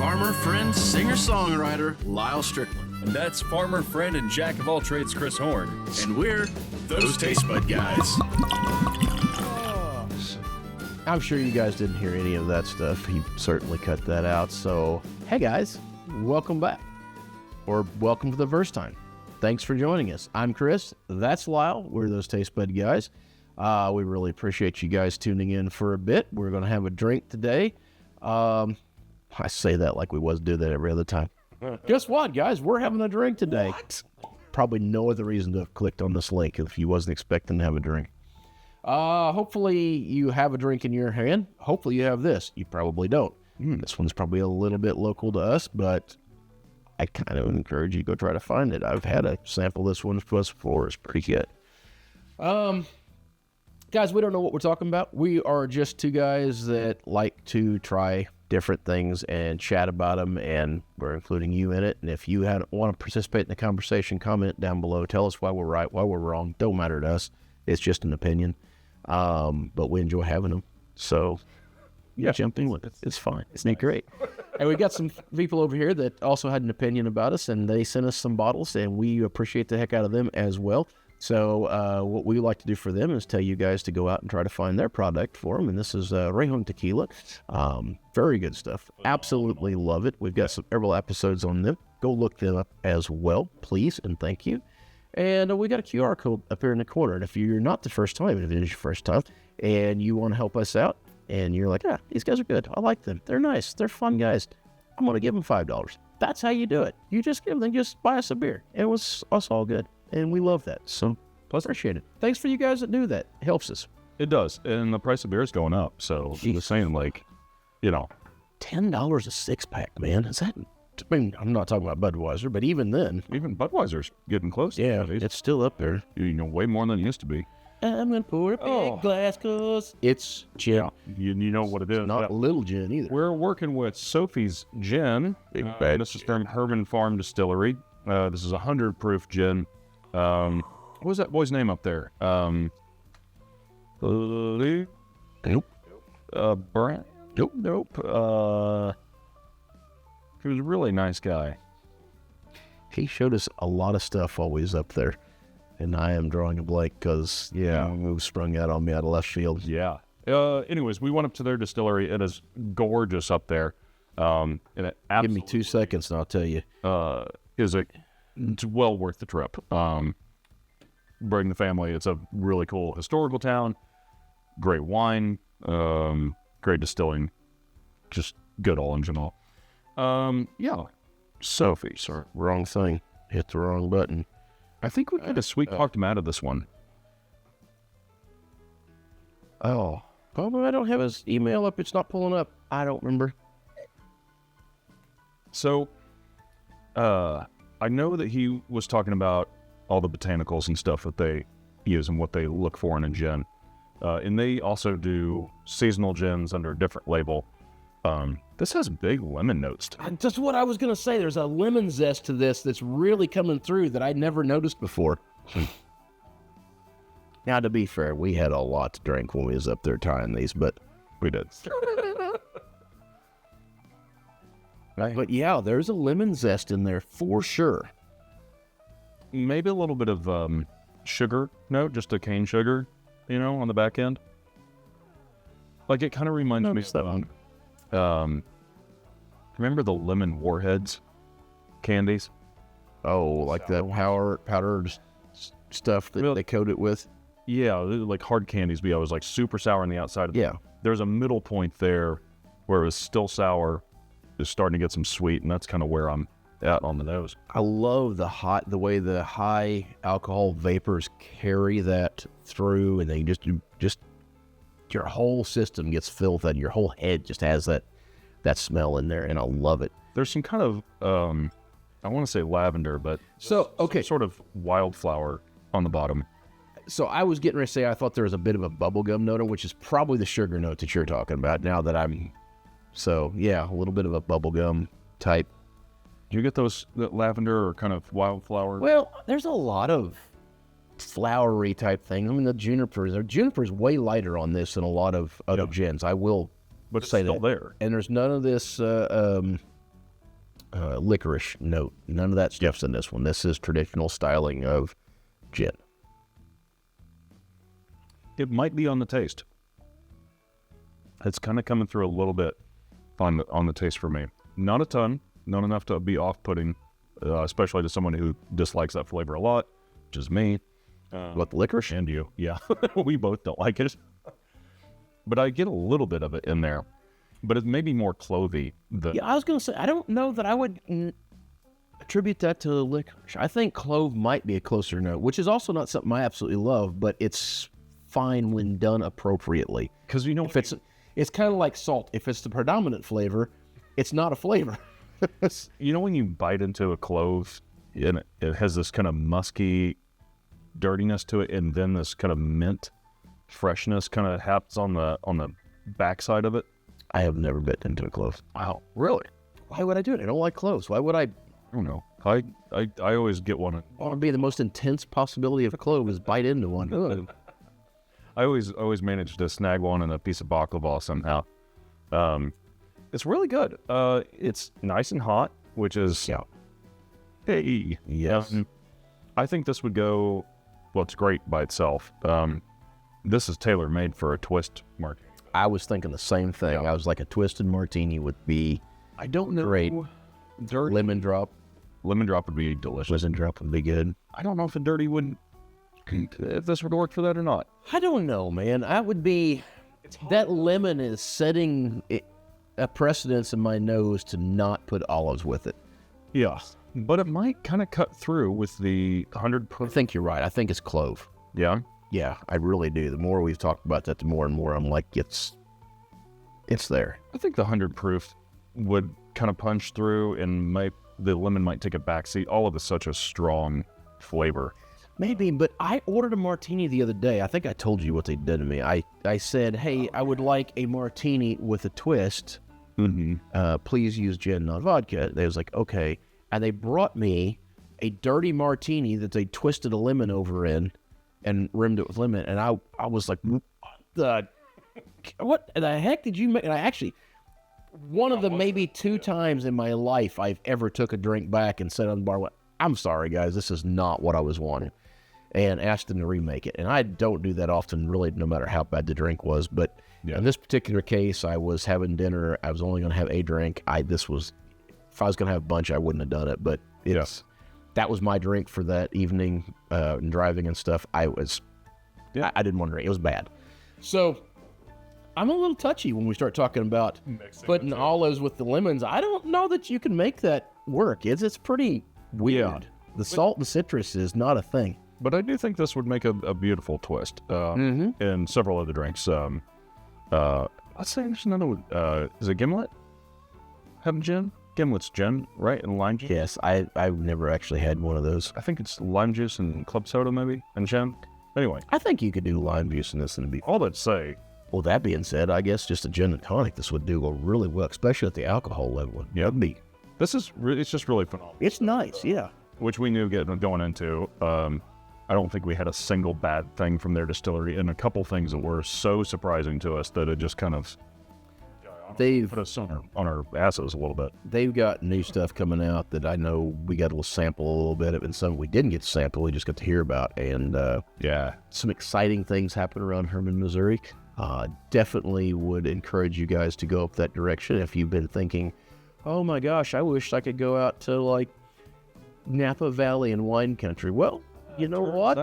farmer, friend, singer-songwriter, Lyal Strickland. And that's farmer, friend, and jack of all trades, Chris Horn. And we're those Tastebudguys. I'm sure you guys didn't hear any of that stuff. He certainly cut that out. So, hey guys, welcome back. Or welcome for the first time. Thanks for joining us. I'm Chris. That's Lyal. We're those Tastebudguys. We really appreciate you guys tuning in for a bit. We're going to have a drink today. I say that like we was do that every other time. Guess what, guys? We're having a drink today. What? Probably no other reason to have clicked on this link if you wasn't expecting to have a drink. Hopefully you have a drink in your hand. Hopefully you have this. You probably don't. This one's probably a little bit local to us, but I kind of encourage you to go try to find it. I've had a sample this one before. It's pretty good. Guys, we don't know what we're talking about. We are just two guys that like to try different things and chat about them, and we're including you in it. And if you want to participate in the conversation, comment down below. Tell us why we're right, why we're wrong. Don't matter to us. It's just an opinion. But we enjoy having them. So, yeah, jump in with it. It's fine. It's nice. Great. And we got some people over here that also had an opinion about us, and they sent us some bottles, and we appreciate the heck out of them as well. So what we like to do for them is tell you guys to go out and try to find their product for them. And this is Rayhon Tequila. Very good stuff. Absolutely love it. We've got several episodes on them. Go look them up as well, please, and thank you. And we got a QR code up here in the corner. And if you're not the first time, if it is your first time, and you want to help us out, and you're like, these guys are good. I like them. They're nice. They're fun guys. I'm going to give them $5. That's how you do it. You just give them, just buy us a beer. It was us all good. And we love that. So, appreciate it. Thanks for you guys that do that. It helps us. It does. And the price of beer is going up. So, he was saying, like, $10 a six-pack, man. Is that... I mean, I'm not talking about Budweiser, but even then... Even Budweiser's getting close. Yeah, it's still up there. Way more than it used to be. I'm going to pour a big glass because it's gin. You know what it is. It's not a little gin either. We're working with Sophie's gin. Big bad This is from Hermann Farm Distillery. This is a 100 proof gin. What was that boy's name up there? Nope. Brent? Nope. He was a really nice guy. He showed us a lot of stuff while we was up there. And I am drawing a blank because, it sprung out on me out of left field. Yeah. Anyways, we went up to their distillery. It is gorgeous up there. And it Give me 2 seconds and I'll tell you. It's well worth the trip. Bring the family. It's a really cool historical town. Great wine. Great distilling. Just good all in general. Sophie, sorry, wrong thing. Hit the wrong button. I think we could have sweet talked him out of this one. Oh, I don't have his email up. It's not pulling up. I don't remember. So, I know that he was talking about all the botanicals and stuff that they use and what they look for in a gin. And they also do seasonal gins under a different label. This has big lemon notes to it. Just what I was going to say. There's a lemon zest to this that's really coming through that I never noticed before. Now, to be fair, we had a lot to drink when we was up there tying these, but We did. But yeah, there's a lemon zest in there for sure. Maybe a little bit of sugar note, just a cane sugar, on the back end. Like, it kind of reminds me of that one. Remember the lemon warheads candies? Oh, like that powdered stuff that they coat it with? Yeah, like hard candies, but I was like super sour on the outside. There's a middle point there where it was still sour, is starting to get some sweet, and that's kind of where I'm at on the nose. I love the way the high alcohol vapors carry that through, and they just your whole system gets filled, and your whole head just has that smell in there, and I love it. There's some kind of I want to say lavender, but some sort of wildflower on the bottom. So I was getting ready to say I thought there was a bit of a bubblegum note, which is probably the sugar note that you're talking about now that a little bit of a bubblegum type. Do you get that lavender or kind of wildflower? Well, there's a lot of flowery type thing. I mean, the juniper's way lighter on this than a lot of other gins. I will but say it's still that. there. And there's none of this licorice note. None of that stuff's in this one. This is traditional styling of gin. It might be on the taste. It's kind of coming through a little bit on the taste for me. Not a ton, not enough to be off-putting, especially to someone who dislikes that flavor a lot, which is me. What, the licorice? And you, yeah. We both don't like it. But I get a little bit of it in there. But it may be more clovey. Yeah, I was going to say, I don't know that I would attribute that to licorice. I think clove might be a closer note, which is also not something I absolutely love, but it's fine when done appropriately. Because you know, if it's kind of like salt. If it's the predominant flavor, it's not a flavor. you know when you bite into a clove and it has this kind of musky dirtiness to it, and then this kind of mint freshness kind of happens on the backside of it. I have never bitten into a clove. Wow, really? Why would I do it? I don't like cloves. Why would I? I don't know. I always get one. I want to be the most intense possibility of a clove is bite into one. Ugh. I always manage to snag one in a piece of baklava somehow. It's really good. It's nice and hot, which is hey, yes. I think this would go. Well, it's great by itself. This is tailor-made for a twist martini. I was thinking the same thing. Yeah. I was like, a twisted martini would be I don't know. great. Dirty. Lemon drop. Lemon drop would be delicious. Lemon drop would be good. I don't know if a dirty would, if this would work for that or not. I don't know, man. I would be. That lemon is setting a precedence in my nose to not put olives with it. Yeah, but it might kind of cut through with the 100. I think you're right. I think it's clove. Yeah. Yeah, I really do. The more we've talked about that, the more and more I'm like, it's there. I think the 100 proof would kind of punch through, and the lemon might take a backseat. Olive is such a strong flavor. Maybe, but I ordered a martini the other day. I think I told you what they did to me. I said, hey, I would like a martini with a twist. Mm-hmm. Please use gin, not vodka. They was like, okay. And they brought me a dirty martini that they twisted a lemon over in and rimmed it with lemon. And I was like, what the heck did you make? And I actually, one of the maybe 2 times in my life I've ever took a drink back and said on the bar, I'm sorry, guys, this is not what I was wanting. And asked them to remake it. And I don't do that often, really, no matter how bad the drink was. But in this particular case, I was having dinner. I was only going to have a drink. If I was going to have a bunch, I wouldn't have done it. But that was my drink for that evening, and driving and stuff. I didn't want to drink. It was bad. So I'm a little touchy when we start talking about putting olives with the lemons. I don't know that you can make that work. It's pretty weird. The salt and citrus is not a thing. But I do think this would make a beautiful twist in several other drinks. Let's say there's another one. Is it Gimlet? Having gin? Gimlet's gin, right? And lime juice? Yes, I've never actually had one of those. I think it's lime juice and club soda maybe, and gin. Anyway. I think you could do lime juice in this and it'd be... All that say... Well, that being said, I guess just a gin and tonic, this would do really well, especially at the alcohol level. Yeah. This is it's just really phenomenal. It's nice, yeah. Which we knew going into. I don't think we had a single bad thing from their distillery, and a couple things that were so surprising to us that it just kind of put us on our asses a little bit. They've got new stuff coming out that I know we got to sample a little bit of, and some we didn't get to sample, we just got to hear about. And some exciting things happen around Hermann, Missouri. Definitely would encourage you guys to go up that direction if you've been thinking, oh my gosh, I wish I could go out to like Napa Valley and wine country. Well, you know what?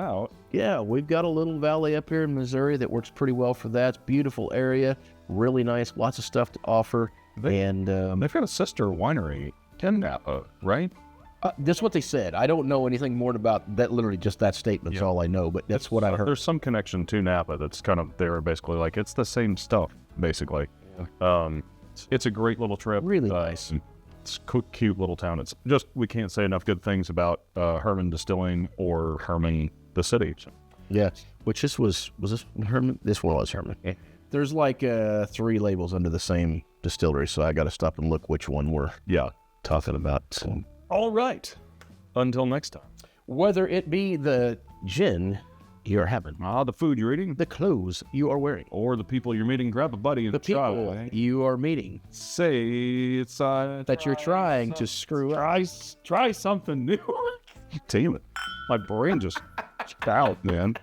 Yeah, we've got a little valley up here in Missouri that works pretty well for that. It's a beautiful area, really nice, lots of stuff to offer. They've got a sister winery in Napa, right? That's what they said. I don't know anything more about that. Literally, just that statement's all I know. But that's what I heard. There's some connection to Napa that's kind of there, basically. Like it's the same stuff, basically. Yeah. It's a great little trip. Really nice. It's a cute little town. It's just we can't say enough good things about Hermann Distilling or Hermann the city. So. Yeah, which was this Hermann? This one was Hermann. Yeah. There's like 3 labels under the same distillery, so I got to stop and look which one we're talking about. So. All right. Until next time. Whether it be the gin you're having, The food you're eating, the clothes you are wearing, or the people you're meeting. Grab a buddy and the people you are meeting, say it's that you're trying to screw up. Try something new. Damn it, my brain just out, man.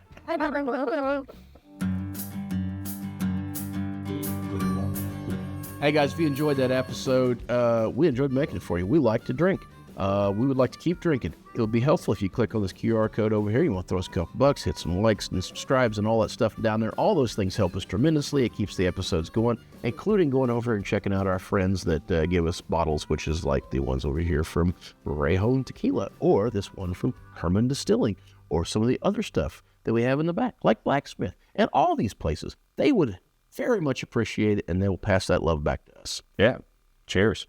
Hey guys, if you enjoyed that episode, we enjoyed making it for you. We like to drink. We would like to keep drinking. It would be helpful if you click on this QR code over here. You want to throw us a couple bucks, hit some likes and subscribes and all that stuff down there. All those things help us tremendously. It keeps the episodes going, including going over and checking out our friends that give us bottles, which is like the ones over here from Foray and Tequila, or this one from Hermann Distilling, or some of the other stuff that we have in the back, like Blacksmith. And all these places, they would very much appreciate it, and they will pass that love back to us. Yeah. Cheers.